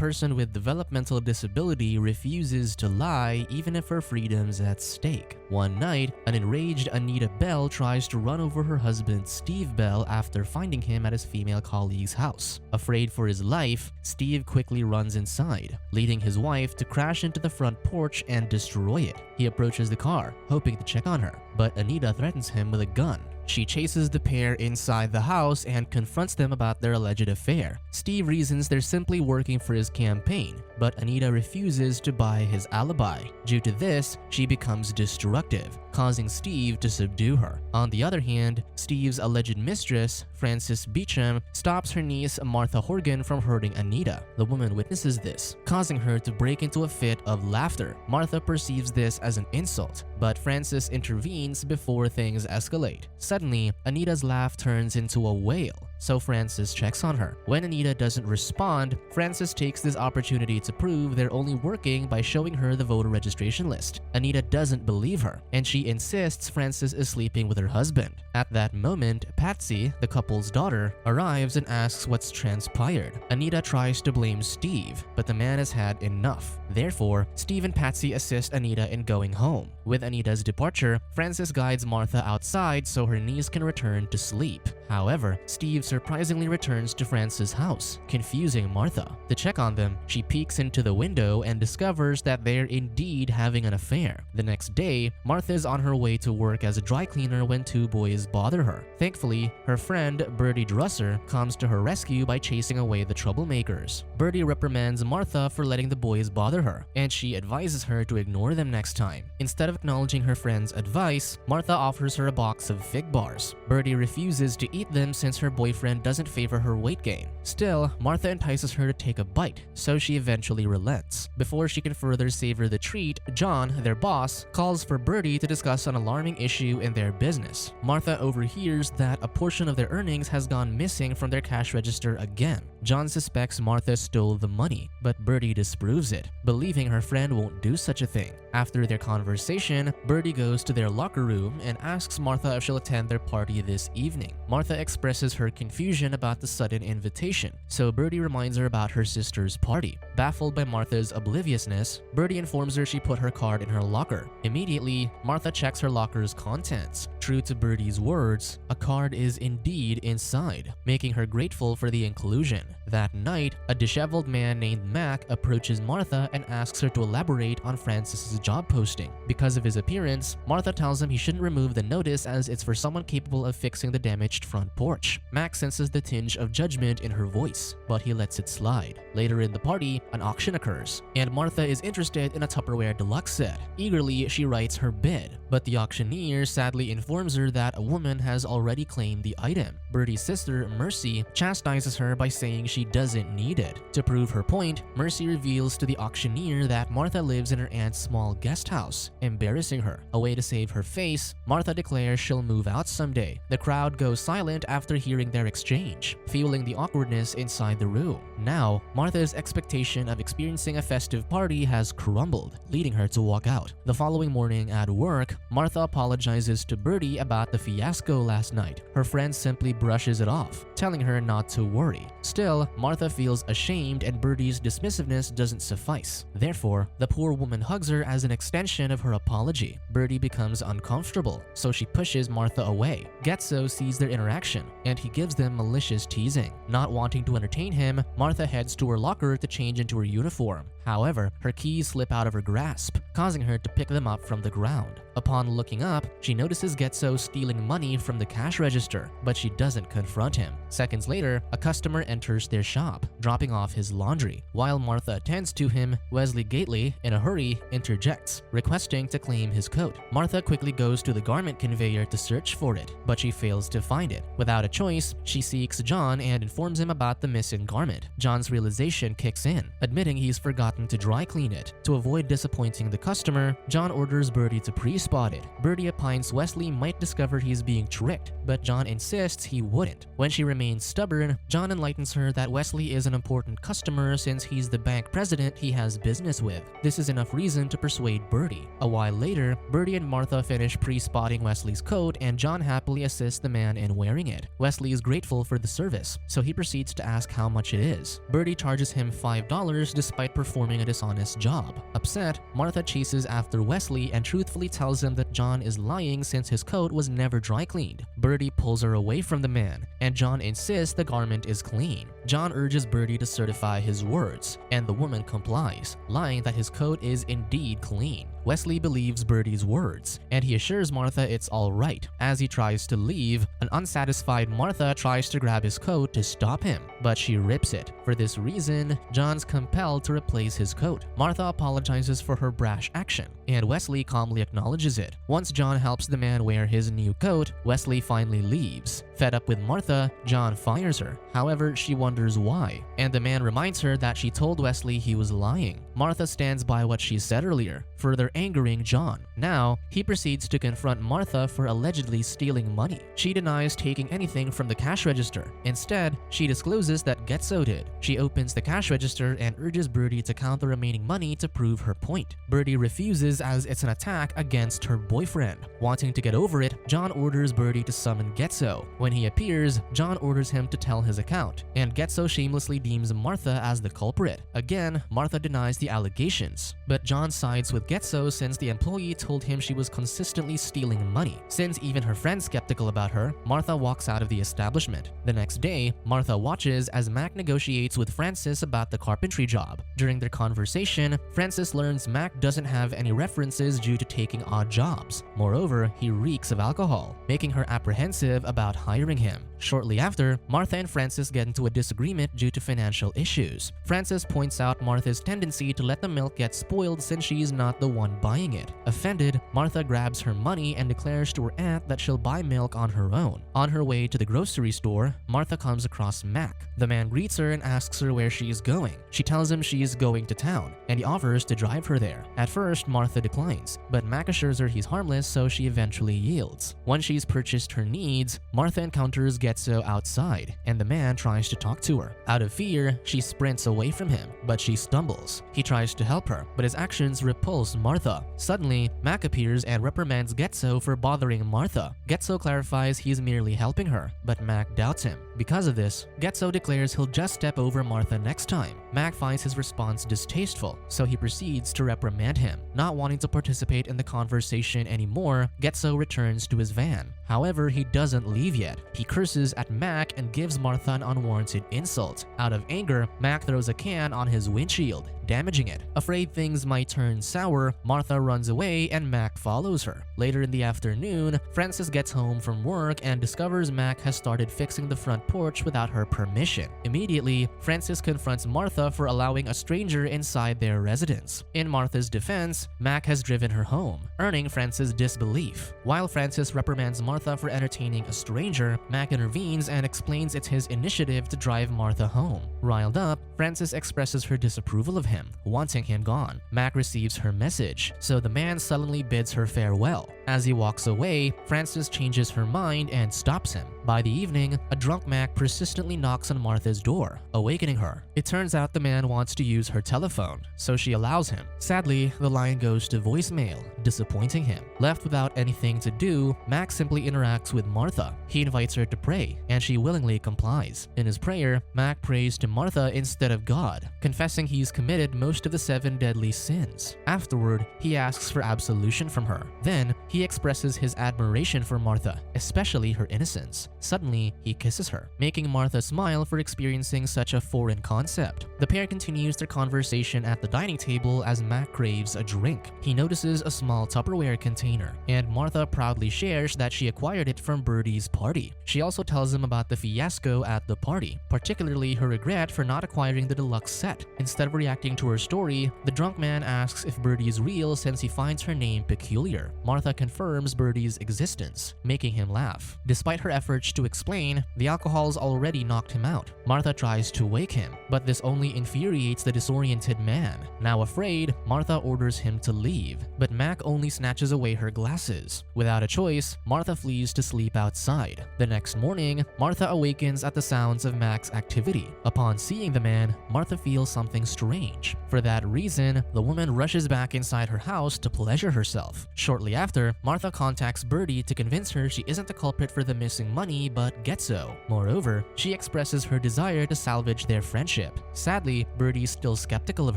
person with developmental disability refuses to lie even if her freedom's at stake. One night, an enraged Anita Bell tries to run over her husband Steve Bell after finding him at his female colleague's house. Afraid for his life, Steve quickly runs inside, leading his wife to crash into the front porch and destroy it. He approaches the car, hoping to check on her, but Anita threatens him with a gun. She chases the pair inside the house and confronts them about their alleged affair. Steve reasons they're simply working for his campaign, but Anita refuses to buy his alibi. Due to this, she becomes destructive, causing Steve to subdue her. On the other hand, Steve's alleged mistress, Frances Beecham, stops her niece Martha Horgan from hurting Anita. The woman witnesses this, causing her to break into a fit of laughter. Martha perceives this as an insult, but Frances intervenes before things escalate. Suddenly, Anita's laugh turns into a wail, so Frances checks on her. When Anita doesn't respond, Frances takes this opportunity to prove they're only working by showing her the voter registration list. Anita doesn't believe her, and she insists Frances is sleeping with her husband. At that moment, Patsy, the couple's daughter, arrives and asks what's transpired. Anita tries to blame Steve, but the man has had enough. Therefore, Steve and Patsy assist Anita in going home. With Anita's departure, Frances guides Martha outside so her niece can return to sleep. However, Steve surprisingly returns to Frances' house, confusing Martha. To check on them, she peeks into the window and discovers that they're indeed having an affair. The next day, Martha is on her way to work as a dry cleaner when two boys bother her. Thankfully, her friend Bertie Drusser comes to her rescue by chasing away the troublemakers. Bertie reprimands Martha for letting the boys bother her, and she advises her to ignore them next time. Instead of acknowledging her friend's advice, Martha offers her a box of fig bars. Bertie refuses to eat them since her boyfriend doesn't favor her weight gain. Still, Martha entices her to take a bite, so she eventually relents. Before she can further savor the treat, John, their boss, calls for Bertie to discuss an alarming issue in their business. Martha overhears that a portion of their earnings has gone missing from their cash register again. John suspects Martha stole the money, but Bertie disproves it, believing her friend won't do such a thing. After their conversation, Bertie goes to their locker room and asks Martha if she'll attend their party this evening. Martha expresses her confusion about the sudden invitation, so Bertie reminds her about her sister's party. Baffled by Martha's obliviousness, Bertie informs her she put her card in her locker. Immediately, Martha checks her locker's contents. True to Bertie's words, a card is indeed inside, making her grateful for the inclusion. That night, a disheveled man named Mac approaches Martha and asks her to elaborate on Francis's job posting. Because of his appearance, Martha tells him he shouldn't remove the notice as it's for someone capable of fixing the damaged front porch. Mac senses the tinge of judgment in her voice, but he lets it slide. Later in the party, an auction occurs, and Martha is interested in a Tupperware deluxe set. Eagerly, she writes her bid, but the auctioneer sadly informs her that a woman has already claimed the item. Bertie's sister, Mercy, chastises her by saying she doesn't need it. To prove her point, Mercy reveals to the auctioneer that Martha lives in her aunt's small guest house, embarrassing her. A way to save her face, Martha declares she'll move out someday. The crowd goes silent after hearing their exchange, fueling the awkwardness inside the room. Now, Martha's expectation of experiencing a festive party has crumbled, leading her to walk out. The following morning at work, Martha apologizes to Bertie about the fiasco last night. Her friend simply brushes it off, telling her not to worry. Still, Martha feels ashamed and Bertie's dismissiveness doesn't suffice. Therefore, the poor woman hugs her as an extension of her apology. Bertie becomes uncomfortable, so she pushes Martha away. Getzo sees their interaction, and he gives them malicious teasing. Not wanting to entertain him, Martha heads to her locker to change into her uniform. However, her keys slip out of her grasp, causing her to pick them up from the ground. Upon looking up, she notices Getzo stealing money from the cash register, but she doesn't confront him. Seconds later, a customer enters their shop, dropping off his laundry. While Martha attends to him, Wesley Gately, in a hurry, interjects, requesting to claim his coat. Martha quickly goes to the garment conveyor to search for it, but she fails to find it. Without a choice, she seeks John and informs him about the missing garment. John's realization kicks in, admitting he's forgotten to dry clean it. To avoid disappointing the customer, John orders Bertie to pre pre-spotted. Birdie opines Wesley might discover he's being tricked, but John insists he wouldn't. When she remains stubborn, John enlightens her that Wesley is an important customer since he's the bank president he has business with. This is enough reason to persuade Birdie. A while later, Birdie and Martha finish pre-spotting Wesley's coat, and John happily assists the man in wearing it. Wesley is grateful for the service, so he proceeds to ask how much it is. Birdie charges him $5 despite performing a dishonest job. Upset, Martha chases after Wesley and truthfully tells him that John is lying since his coat was never dry cleaned. Birdie pulls her away from the man, and John insists the garment is clean. John urges Birdie to certify his words, and the woman complies, lying that his coat is indeed clean. Wesley believes Birdie's words, and he assures Martha it's alright. As he tries to leave, an unsatisfied Martha tries to grab his coat to stop him, but she rips it. For this reason, John's compelled to replace his coat. Martha apologizes for her brash action, and Wesley calmly acknowledges it. Once John helps the man wear his new coat, Wesley finally leaves. Fed up with Martha, John fires her. However, she wonders why, and the man reminds her that she told Wesley he was lying. Martha stands by what she said earlier, further angering John. Now, he proceeds to confront Martha for allegedly stealing money. She denies taking anything from the cash register. Instead, she discloses that Getso did. She opens the cash register and urges Birdie to count the remaining money to prove her point. Birdie refuses as it's an attack against her boyfriend. Wanting to get over it, John orders Birdie to summon Getso. When he appears, John orders him to tell his account, and Getso shamelessly deems Martha as the culprit. Again, Martha denies the allegations, but John sides with Getso since the employee told him she was consistently stealing money. Since even her friend's skeptical about her, Martha walks out of the establishment. The next day, Martha watches as Mac negotiates with Francis about the carpentry job. During their conversation, Francis learns Mac doesn't have any references due to taking odd jobs. Moreover, he reeks of alcohol, making her apprehensive about hiring him. Shortly after, Martha and Francis get into a disagreement due to financial issues. Francis points out Martha's tendency to let the milk get spoiled since she's not the one buying it. Offended, Martha grabs her money and declares to her aunt that she'll buy milk on her own. On her way to the grocery store, Martha comes across Mac. The man greets her and asks her where she is going. She tells him she is going to town, and he offers to drive her there. At first, Martha declines, but Mac assures her he's harmless, so she eventually yields. Once she's purchased her needs, Martha encounters Getso outside, and the man tries to talk to her. Out of fear, she sprints away from him, but she stumbles. He tries to help her, but his actions repulse Martha. Suddenly, Mac appears and reprimands Getso for bothering Martha. Getso clarifies he's merely helping her, but Mac doubts him. Because of this, Getso declares he'll just step over Martha next time. Mac finds his response distasteful, so he proceeds to reprimand him. Not wanting to participate in the conversation anymore, Getso returns to his van. However, he doesn't leave yet. He curses at Mac and gives Martha an unwarranted insult. Out of anger, Mac throws a can on his windshield, damaging it. Afraid things might turn sour, Martha runs away and Mac follows her. Later in the afternoon, Francis gets home from work and discovers Mac has started fixing the front porch without her permission. Immediately, Francis confronts Martha for allowing a stranger inside their residence. In Martha's defense, Mac has driven her home, earning Francis disbelief. While Francis reprimands Martha for entertaining a stranger, Mac intervenes and explains it's his initiative to drive Martha home. Riled up, Francis expresses her disapproval of him, wanting him gone. Mac receives her message, so the man sullenly bids her farewell. As he walks away, Francis changes her mind and stops him. By the evening, a drunk Mac persistently knocks on Martha's door, awakening her. It turns out the man wants to use her telephone, so she allows him. Sadly, the line goes to voicemail, disappointing him. Left without anything to do, Mac simply interacts with Martha. He invites her to pray, and she willingly complies. In his prayer, Mac prays to Martha instead of God, confessing he's committed most of the 7 deadly sins. Afterward, he asks for absolution from her. Then, he expresses his admiration for Martha, especially her innocence. Suddenly, he kisses her, making Martha smile for experiencing such a foreign concept. The pair continues their conversation at the dining table as Mac craves a drink. He notices a small Tupperware container, and Martha proudly shares that she acquired it from Birdie's party. She also tells him about the fiasco at the party, particularly her regret for not acquiring the deluxe set. Instead of reacting to her story, the drunk man asks if Birdie is real since he finds her name peculiar. Martha confirms Birdie's existence, making him laugh. Despite her efforts to explain, the alcohol alcohol's already knocked him out. Martha tries to wake him, but this only infuriates the disoriented man. Now afraid, Martha orders him to leave, but Mac only snatches away her glasses. Without a choice, Martha flees to sleep outside. The next morning, Martha awakens at the sounds of Mac's activity. Upon seeing the man, Martha feels something strange. For that reason, the woman rushes back inside her house to pleasure herself. Shortly after, Martha contacts Birdie to convince her she isn't the culprit for the missing money but Getzo. Moreover, she expresses her desire to salvage their friendship. Sadly, Birdie's still skeptical of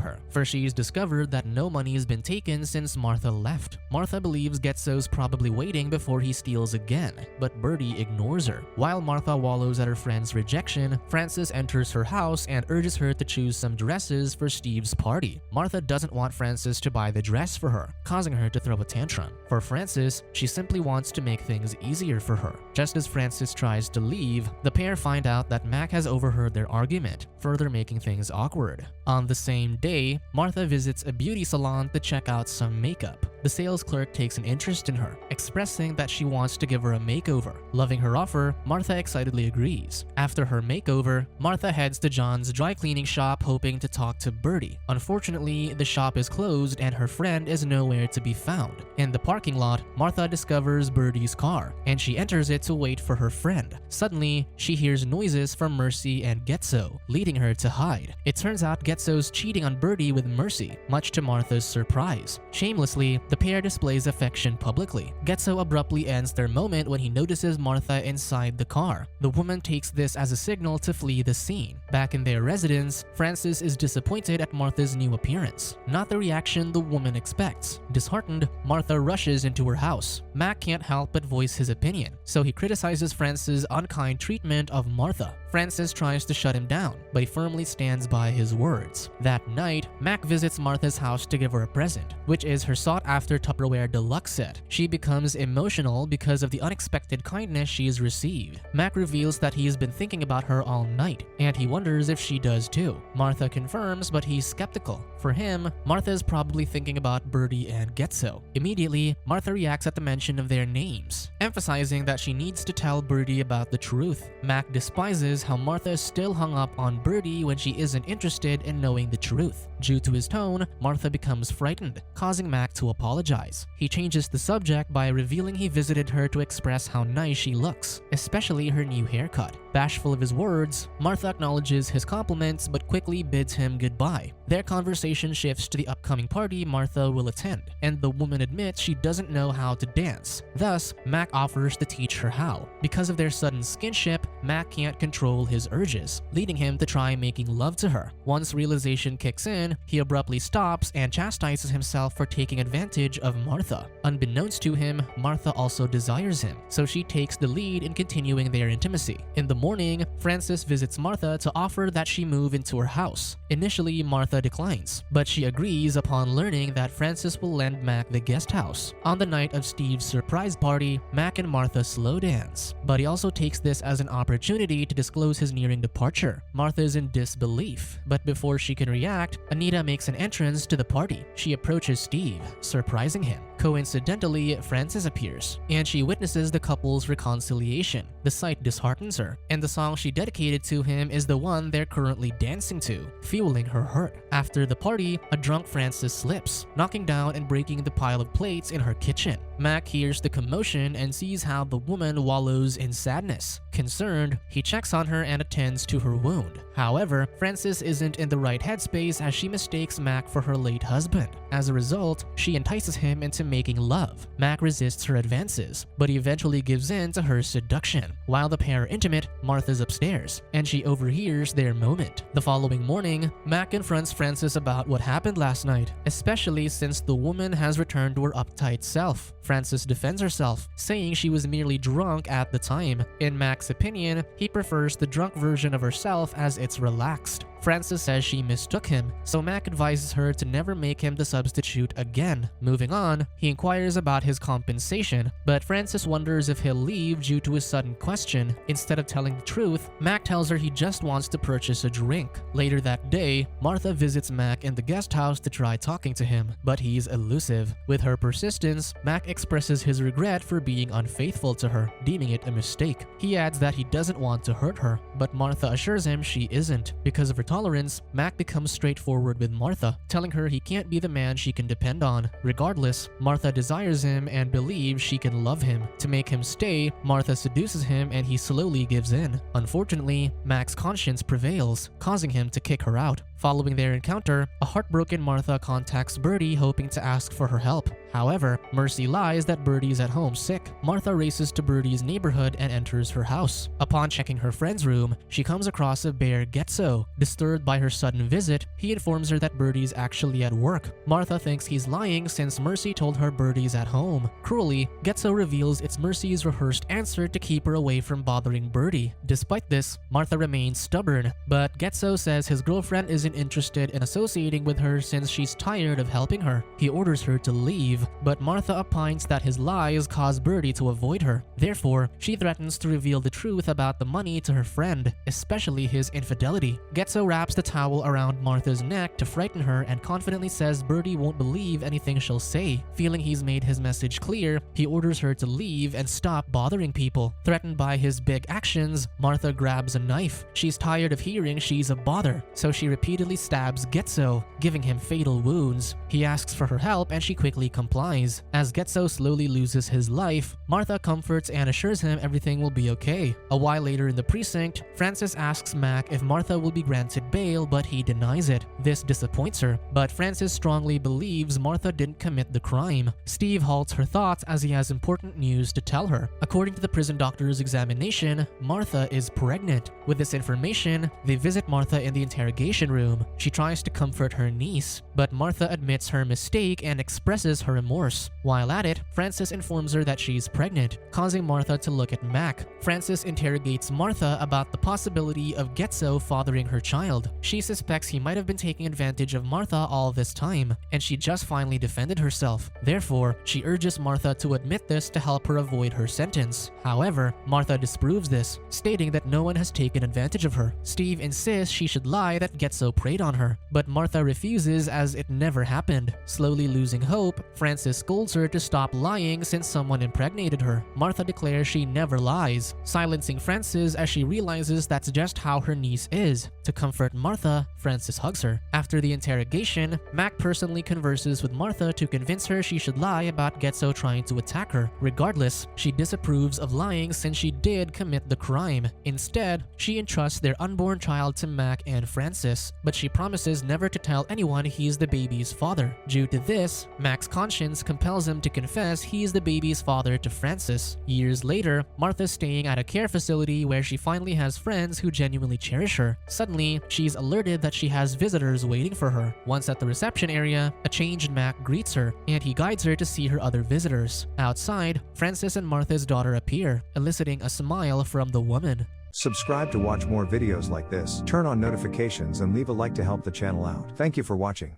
her, for she's discovered that no money has been taken since Martha left. Martha believes Getzo's probably waiting before he steals again, but Birdie ignores her. While Martha wallows at her friend's rejection, Frances enters her house and urges her to choose some dresses for Steve's party. Martha doesn't want Frances to buy the dress for her, causing her to throw a tantrum. For Frances, she simply wants to make things easier for her. Just as Frances tries to leave, the pair find out that Mac has overheard their argument, further making things awkward. On the same day, Martha visits a beauty salon to check out some makeup. The sales clerk takes an interest in her, expressing that she wants to give her a makeover. Loving her offer, Martha excitedly agrees. After her makeover, Martha heads to John's dry cleaning shop hoping to talk to Birdie. Unfortunately, the shop is closed and her friend is nowhere to be found. In the parking lot, Martha discovers Birdie's car, and she enters it to wait for her friend. Suddenly, she hears noises from Mercy and Getzo, leading her to hide. It turns out Getzo's cheating on Birdie with Mercy, much to Martha's surprise. Shamelessly, the pair displays affection publicly. Getzo abruptly ends their moment when he notices Martha inside the car. The woman takes this as a signal to flee the scene. Back in their residence, Frances is disappointed at Martha's new appearance, not the reaction the woman expects. Disheartened, Martha rushes into her house. Mac can't help but voice his opinion, so he criticizes Frances' unkind treatment of Martha. Frances tries to shut him down, but he firmly stands by his words. That night, Mac visits Martha's house to give her a present, which is her sought-after Tupperware deluxe set. She becomes emotional because of the unexpected kindness she's received. Mac reveals that he's been thinking about her all night, and he wonders if she does too. Martha confirms, but he's skeptical. For him, Martha's probably thinking about Birdie and Getzo. Immediately, Martha reacts at the mention of their names, emphasizing that she needs to tell Birdie about the truth. Mac despises how Martha is still hung up on Birdie when she isn't interested in knowing the truth. Due to his tone, Martha becomes frightened, causing Mac to apologize. He changes the subject by revealing he visited her to express how nice she looks, especially her new haircut. Bashful of his words, Martha acknowledges his compliments but quickly bids him goodbye. Their conversation shifts to the upcoming party Martha will attend, and the woman admits she doesn't know how to dance. Thus, Mac offers to teach her how. Because of their sudden skinship, Mac can't control his urges, leading him to try making love to her. Once realization kicks in, he abruptly stops and chastises himself for taking advantage of Martha. Unbeknownst to him, Martha also desires him, so she takes the lead in continuing their intimacy. In the morning, Frances visits Martha to offer that she move into her house. Initially, Martha declines, but she agrees upon learning that Frances will lend Mac the guest house. On the night of Steve's surprise party, Mac and Martha slow dance, but he also takes this as an opportunity to disclose his nearing departure. Martha is in disbelief, but before she can react, Anita makes an entrance to the party. She approaches Steve, surprising him. Coincidentally, Frances appears, and she witnesses the couple's reconciliation. The sight disheartens her, and the song she dedicated to him is the one they're currently dancing to, fueling her hurt. After the party, a drunk Frances slips, knocking down and breaking the pile of plates in her kitchen. Mac hears the commotion and sees how the woman wallows in sadness. Concerned, he checks on her and attends to her wound. However, Frances isn't in the right headspace as she mistakes Mac for her late husband. As a result, she entices him into making love. Mac resists her advances, but he eventually gives in to her seduction. While the pair are intimate, Martha's upstairs, and she overhears their moment. The following morning, Mac confronts Frances about what happened last night, especially since the woman has returned to her uptight self. Frances defends herself, saying she was merely drunk at the time. In Mac's opinion, he prefers the drunk version of herself as it's relaxed. Frances says she mistook him, so Mac advises her to never make him the substitute again. Moving on, he inquires about his compensation, but Frances wonders if he'll leave due to his sudden question. Instead of telling the truth, Mac tells her he just wants to purchase a drink. Later that day, Martha visits Mac in the guest house to try talking to him, but he's elusive. With her persistence, Mac expresses his regret for being unfaithful to her, deeming it a mistake. He adds that he doesn't want to hurt her, but Martha assures him she isn't. Because of her tolerance, Mac becomes straightforward with Martha, telling her he can't be the man she can depend on. Regardless, Martha desires him and believes she can love him. To make him stay, Martha seduces him and he slowly gives in. Unfortunately, Mac's conscience prevails, causing him to kick her out. Following their encounter, a heartbroken Martha contacts Birdie hoping to ask for her help. However, Mercy lies that Birdie's at home sick. Martha races to Birdie's neighborhood and enters her house. Upon checking her friend's room, she comes across a bear Getzo. Disturbed by her sudden visit, he informs her that Birdie's actually at work. Martha thinks he's lying since Mercy told her Birdie's at home. Cruelly, Getzo reveals it's Mercy's rehearsed answer to keep her away from bothering Birdie. Despite this, Martha remains stubborn, but Getzo says his girlfriend isn't interested in associating with her since she's tired of helping her. He orders her to leave, but Martha opines that his lies cause Birdie to avoid her. Therefore, she threatens to reveal the truth about the money to her friend, especially his infidelity. Getzo wraps the towel around Martha's neck to frighten her and confidently says Birdie won't believe anything she'll say. Feeling he's made his message clear, he orders her to leave and stop bothering people. Threatened by his big actions, Martha grabs a knife. She's tired of hearing she's a bother, so she repeatedly stabs Getzo, giving him fatal wounds. He asks for her help and she quickly complies. As Getzo slowly loses his life, Martha comforts and assures him everything will be okay. A while later in the precinct, Frances asks Mac if Martha will be granted bail, but he denies it. This disappoints her, but Frances strongly believes Martha didn't commit the crime. Steve halts her thoughts as he has important news to tell her. According to the prison doctor's examination, Martha is pregnant. With this information, they visit Martha in the interrogation room. She tries to comfort her niece, but Martha admits her mistake and expresses her remorse. While at it, Frances informs her that she's pregnant, causing Martha to look at Mac. Frances interrogates Martha about the possibility of Getzo fathering her child. She suspects he might have been taking advantage of Martha all this time, and she just finally defended herself. Therefore, she urges Martha to admit this to help her avoid her sentence. However, Martha disproves this, stating that no one has taken advantage of her. Steve insists she should lie that Getzo preyed on her, but Martha refuses as it never happened. Slowly losing hope, Frances scolds her to stop lying since someone impregnated her. Martha declares she never lies, silencing Frances as she realizes that's just how her niece is. To comfort Martha, Frances hugs her. After the interrogation, Mac personally converses with Martha to convince her she should lie about Getzo trying to attack her. Regardless, she disapproves of lying since she did commit the crime. Instead, she entrusts their unborn child to Mac and Frances, but she promises never to tell anyone he's the baby's father. Due to this, Mac's conscience compels him to confess he's the baby's father to Frances. Years later, Martha's staying at a care facility where she finally has friends who genuinely cherish her. Suddenly, she's alerted that she has visitors waiting for her. Once at the reception area, a changed Mac greets her, and he guides her to see her other visitors. Outside, Frances and Martha's daughter appear, eliciting a smile from the woman. Subscribe to watch more videos like this, turn on notifications and leave a like to help the channel out. Thank you for watching.